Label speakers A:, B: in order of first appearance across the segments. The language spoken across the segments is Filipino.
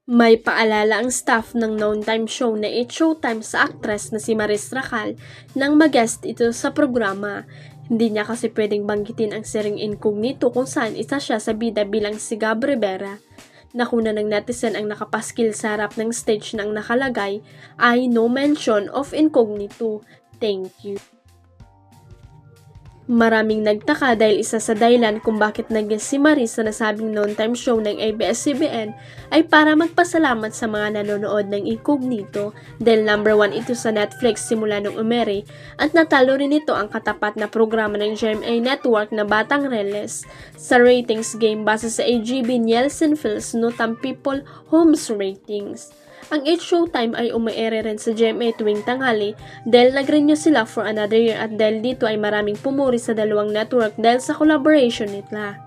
A: May paalala ang staff ng noon time show na It's Showtime sa aktres na si Maris Racal nang mag-guest ito sa programa. Hindi niya kasi pwedeng banggitin ang sering incognito kung saan isa siya sa bida bilang si Gab Rivera. Nakuna ng netizen ang nakapaskil sa harap ng stage nang nakalagay ay no mention of incognito. Thank you. Maraming nagtaka dahil isa sa dahilan kung bakit nag-guest si Maris sa nasabing noon time show ng ABS-CBN ay para magpasalamat sa mga nanonood ng Incognito dahil number 1 ito sa Netflix simula nung umere at natalo rin ito ang katapat na programa ng GMA Network na Batang Reles sa ratings game base sa AGB Nielsen Phil's Notam People Homes Ratings. Ang It's Showtime ay umaere rin sa GMA tuwing tanghali dahil nag-renew sila for another year at dahil dito ay maraming pumuri sa dalawang network dahil sa collaboration nila.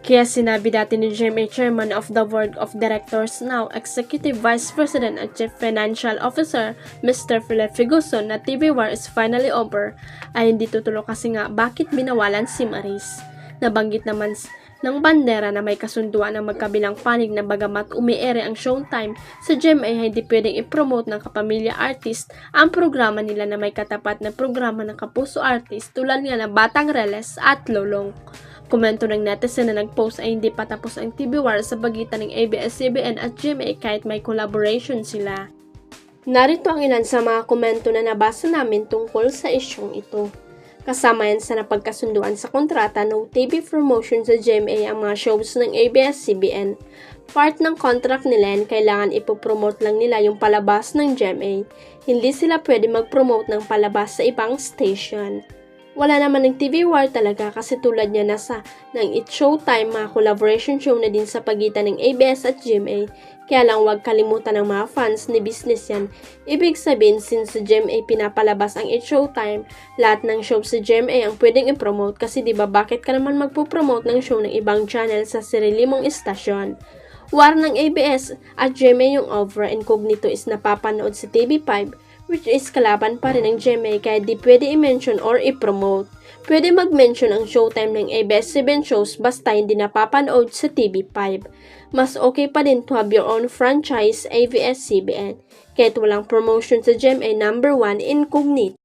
A: Kaya sinabi dati ni GMA Chairman of the Board of Directors now Executive Vice President at Chief Financial Officer Mr. Philip Figuson na TV War is finally over ay hindi tutuloy kasi nga bakit binawalan si Maris. Nabanggit naman ng bandera na may kasunduan ng magkabilang panig na bagamat umiere ang Showtime sa GMA ay hindi pwedeng i-promote ng kapamilya artist ang programa nila na may katapat na programa ng kapuso artist tulad nga na Batang Reles at Lolong. Komento ng netizen na nag-post ay hindi pa tapos ang TV War sa pagitan ng ABS-CBN at GMA kahit may collaboration sila. Narito ang ilan sa mga komento na nabasa namin tungkol sa isyong ito. Kasama yan sa napagkasunduan sa kontrata no TV promotion sa GMA ang mga shows ng ABS-CBN. Part ng contract nila yan, kailangan ipopromote lang nila yung palabas ng GMA. Hindi sila pwede mag-promote ng palabas sa ibang station. Wala naman ng TV War talaga kasi tulad niya nasa ng It's Showtime mga collaboration show na din sa pagitan ng ABS at GMA. Kaya lang huwag kalimutan ng mga fans ni business yan. Ibig sabihin since sa GMA pinapalabas ang It's Showtime, lahat ng show sa GMA ang pwedeng i-promote kasi diba bakit ka naman magpo-promote ng show ng ibang channel sa sarili mong istasyon. War ng ABS at GMA yung over incognito is napapanood sa TV5 which is kalaban pa rin ng GMA kaya di pwede i-mention or i-promote. Pwede mag-mention ang Showtime ng ABS-CBN shows basta hindi napapanood sa TV5. Mas okay pa din to have your own franchise ABS-CBN kahit walang promotion sa GMA number 1 incognito.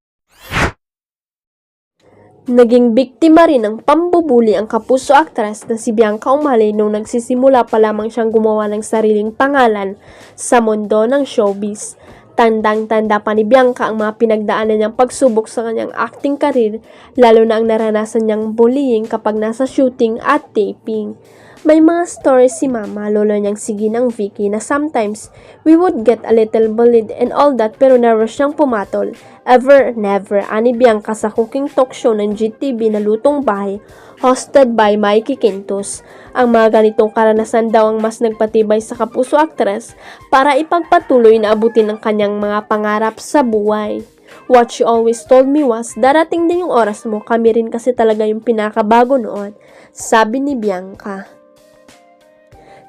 A: Naging biktima rin ng pambubuli ang kapuso aktres na si Bianca Umali nung nagsisimula pa lamang siyang gumawa ng sariling pangalan sa mundo ng showbiz. Tandang-tanda pa ni Bianca ang mga pinagdaanan niyang pagsubok sa kanyang acting career, lalo na ang naranasan niyang bullying kapag nasa shooting at taping. May mga stories si Mama, lolo niyang si Ginang Vicky, na sometimes we would get a little bullied and all that pero never siyang pumatol. Ever, never, ani Bianca sa cooking talk show ng GTV na Lutong Bahay, hosted by Mikey Quintos. Ang mga ganitong karanasan daw ang mas nagpatibay sa kapuso aktres para ipagpatuloy na abutin ang kanyang mga pangarap sa buhay. What she always told me was, darating din yung oras mo, kami rin kasi talaga yung pinakabago noon, sabi ni Bianca.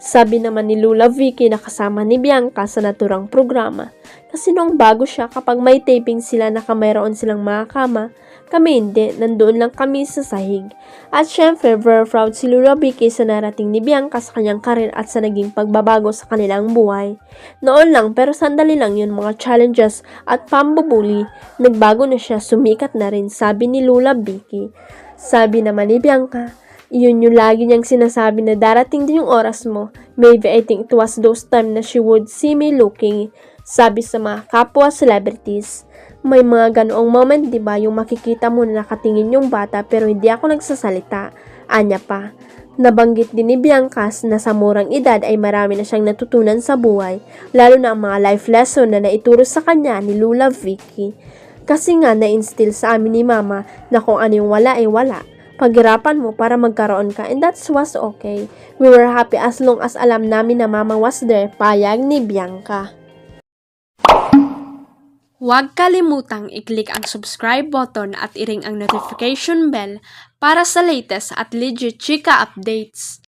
A: Sabi naman ni Lula Vicky na kasama ni Bianca sa naturang programa. Kasi noong bago siya, kapag may taping sila nakamayroon silang mga kama, kami hindi, nandoon lang kami sa sahig. At syempre, very proud si Lula Vicky sa narating ni Bianca sa kanyang karir at sa naging pagbabago sa kanilang buhay. Noon lang, pero sandali lang yun mga challenges at pambubuli, nagbago na siya, sumikat na rin, sabi ni Lula Vicky. Sabi naman ni Bianca, iyon yung lagi niyang sinasabi na darating din yung oras mo. Maybe I think it was those time na she would see me looking, sabi sa mga kapwa celebrities. May mga ganoong moment, diba, yung makikita mo na nakatingin yung bata pero hindi ako nagsasalita. Anya pa. Nabanggit din ni Bianca na sa murang edad ay marami na siyang natutunan sa buhay, lalo na ang mga life lesson na naituro sa kanya ni Lula Vicky. Kasi nga na-instill sa amin ni Mama na kung ano yung wala ay wala. Paghirapan mo para magkaroon ka and that was okay. We were happy as long as alam namin na Mama was there, payag ni Bianca. Huwag kalimutang i-click ang subscribe button at i-ring ang notification bell para sa latest at legit chika updates.